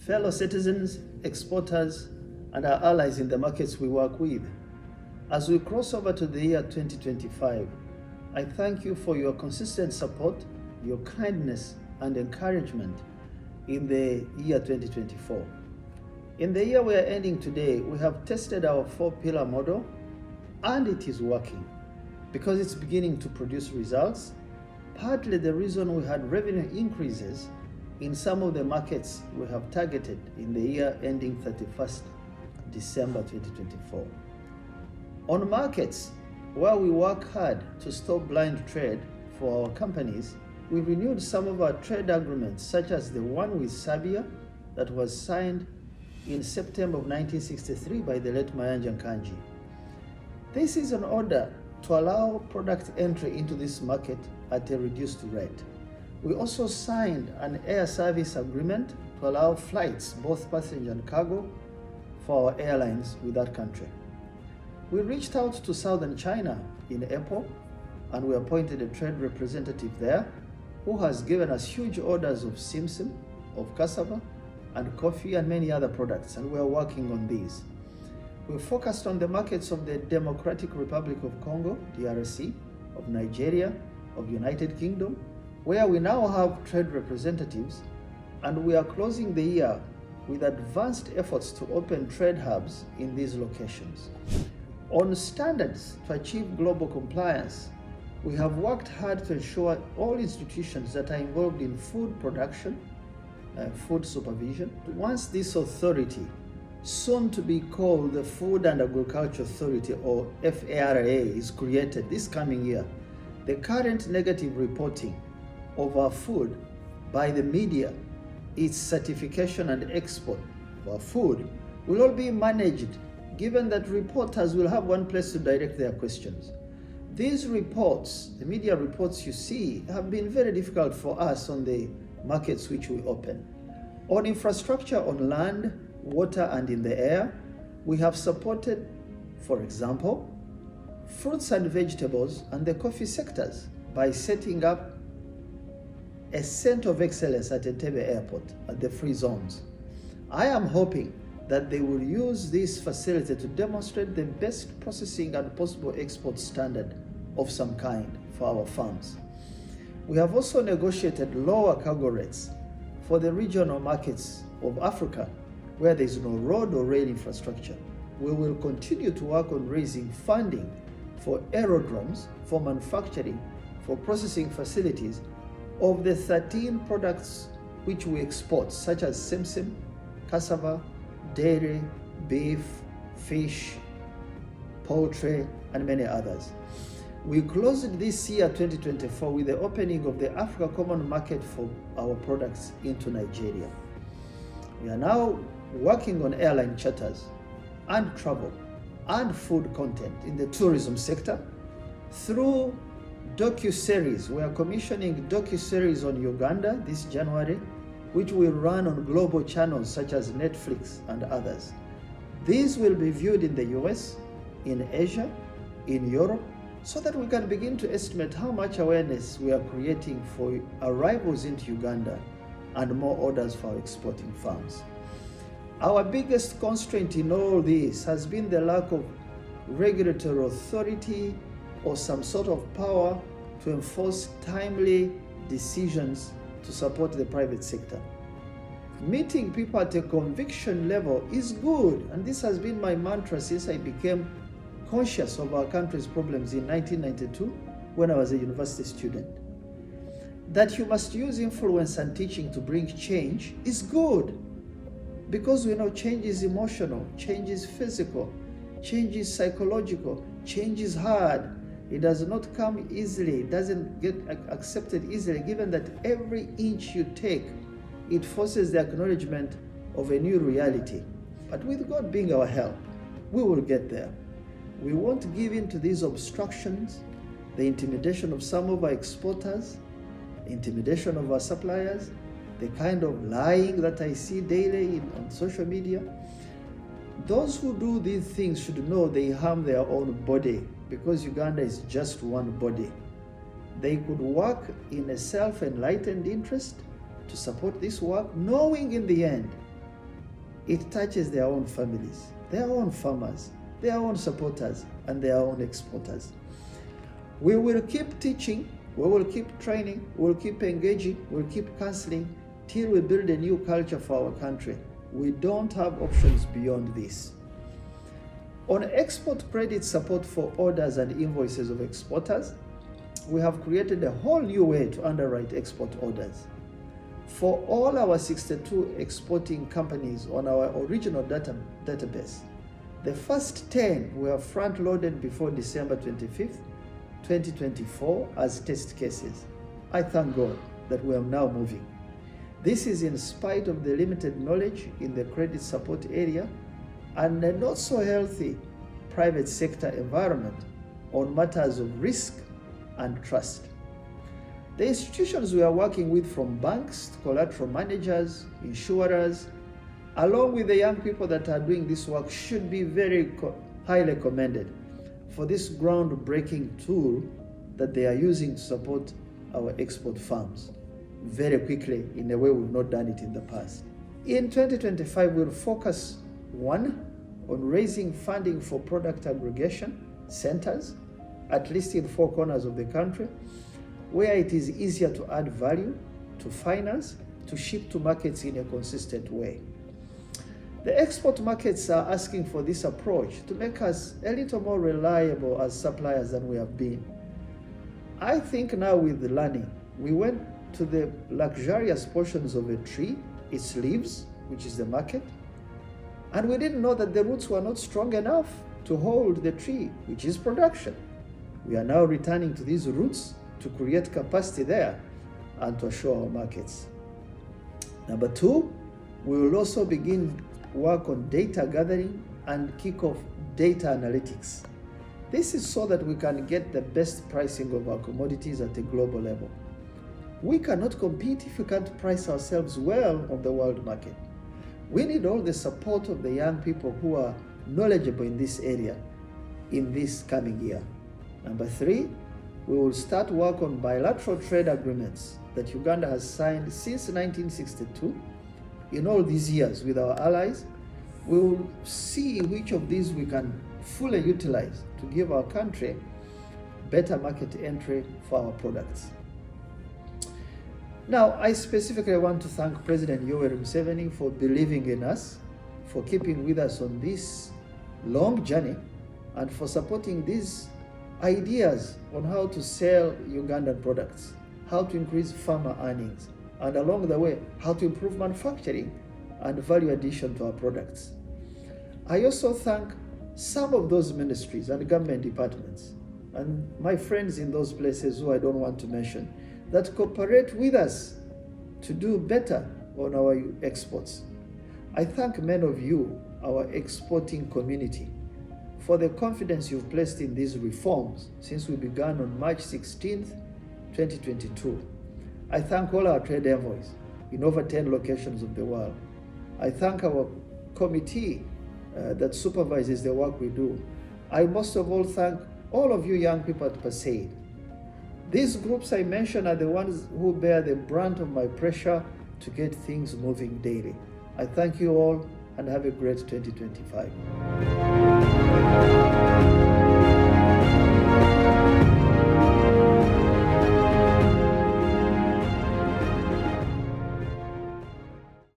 fellow citizens, exporters, and our allies in the markets we work with. As we cross over to the year 2025, I thank you for your consistent support, your kindness, and encouragement in the year 2024. In the year we are ending today, we have tested our 4-pillar model, and it is working because it's beginning to produce results. Partly the reason we had revenue increases in some of the markets we have targeted in the year ending 31st December 2024. On markets where we work hard to stop blind trade for our companies, we renewed some of our trade agreements, such as the one with Serbia that was signed in September of 1963 by the late Mayanja Kanji. This is an order to allow product entry into this market at a reduced rate. We also signed an air service agreement to allow flights, both passenger and cargo, for our airlines with that country. We reached out to southern China in April, and we appointed a trade representative there who has given us huge orders of simsim, of cassava, and coffee, and many other products, and we are working on these. We focused on the markets of the Democratic Republic of Congo, DRC, of Nigeria, of United Kingdom, where we now have trade representatives, and we are closing the year with advanced efforts to open trade hubs in these locations. On standards to achieve global compliance, we have worked hard to ensure all institutions that are involved in food production, food supervision. Once this authority, soon to be called the Food and Agriculture Authority, or FARA, is created this coming year, the current negative reporting of our food by the media, its certification and export of our food will all be managed, given that reporters will have one place to direct their questions. These reports, the media reports you see, have been very difficult for us on the markets which we open. On infrastructure on land, water, and in the air, we have supported, for example, fruits and vegetables and the coffee sectors by setting up a center of excellence at Entebbe Airport at the free zones. I am hoping that they will use this facility to demonstrate the best processing and possible export standard of some kind for our farms. We have also negotiated lower cargo rates for the regional markets of Africa where there is no road or rail infrastructure. We will continue to work on raising funding for aerodromes, for manufacturing, for processing facilities of the 13 products which we export, such as simsim, cassava, dairy, beef, fish, poultry, and many others. We closed this year 2024 with the opening of the Africa Common Market for our products into Nigeria. We are now working on airline charters and travel and food content in the tourism sector through docu-series. We are commissioning docu-series on Uganda this January, which will run on global channels such as Netflix and others. These will be viewed in the US, in Asia, in Europe, so that we can begin to estimate how much awareness we are creating for arrivals into Uganda and more orders for our exporting farms. Our biggest constraint in all this has been the lack of regulatory authority or some sort of power to enforce timely decisions to support the private sector. Meeting people at a conviction level is good, and this has been my mantra since I became conscious of our country's problems in 1992 when I was a university student. That you must use influence and teaching to bring change is good, because we know change is emotional, change is physical, change is psychological, change is hard. It does not come easily, it doesn't get accepted easily, given that every inch you take, it forces the acknowledgement of a new reality. But with God being our help, we will get there. We won't give in to these obstructions, the intimidation of some of our exporters, the intimidation of our suppliers, the kind of lying that I see daily on social media. Those who do these things should know they harm their own body, because Uganda is just one body. They could work in a self-enlightened interest to support this work, knowing in the end it touches their own families, their own farmers, their own supporters, and their own exporters. We will keep teaching, we will keep training, we will keep engaging, we will keep counseling till we build a new culture for our country. We don't have options beyond this. On export credit support for orders and invoices of exporters, we have created a whole new way to underwrite export orders. For all our 62 exporting companies on our original database, the first 10 were front-loaded before December 25th, 2024 as test cases. I thank God that we are now moving. This is in spite of the limited knowledge in the credit support area and a not so healthy private sector environment on matters of risk and trust. The institutions we are working with, from banks to collateral managers, insurers, along with the young people that are doing this work, should be very highly commended for this groundbreaking tool that they are using to support our export farms very quickly in a way we've not done it in the past. In 2025, we'll focus, one, on raising funding for product aggregation centers, at least in 4 corners of the country, where it is easier to add value, to finance, to ship to markets in a consistent way. The export markets are asking for this approach to make us a little more reliable as suppliers than we have been. I think now with the learning, we went to the luxurious portions of a tree, its leaves, which is the market, and we didn't know that the roots were not strong enough to hold the tree, which is production. We are now returning to these roots to create capacity there and to assure our markets. Number 2, we will also begin work on data gathering and kick off data analytics. This is so that we can get the best pricing of our commodities at a global level. We cannot compete if we can't price ourselves well on the world market. We need all the support of the young people who are knowledgeable in this area in this coming year. Number 3, we will start work on bilateral trade agreements that Uganda has signed since 1962. In all these years with our allies, we will see which of these we can fully utilize to give our country better market entry for our products. Now, I specifically want to thank President Yoweri Museveni for believing in us, for keeping with us on this long journey, and for supporting these ideas on how to sell Ugandan products, how to increase farmer earnings, and along the way, how to improve manufacturing and value addition to our products. I also thank some of those ministries and government departments and my friends in those places who I don't want to mention that cooperate with us to do better on our exports. I thank many of you, our exporting community, for the confidence you've placed in these reforms since we began on March 16th, 2022. I thank all our trade envoys in over 10 locations of the world. I thank our committee that supervises the work we do. I most of all thank all of you young people at PACEID. These groups I mentioned are the ones who bear the brunt of my pressure to get things moving daily. I thank you all and have a great 2025.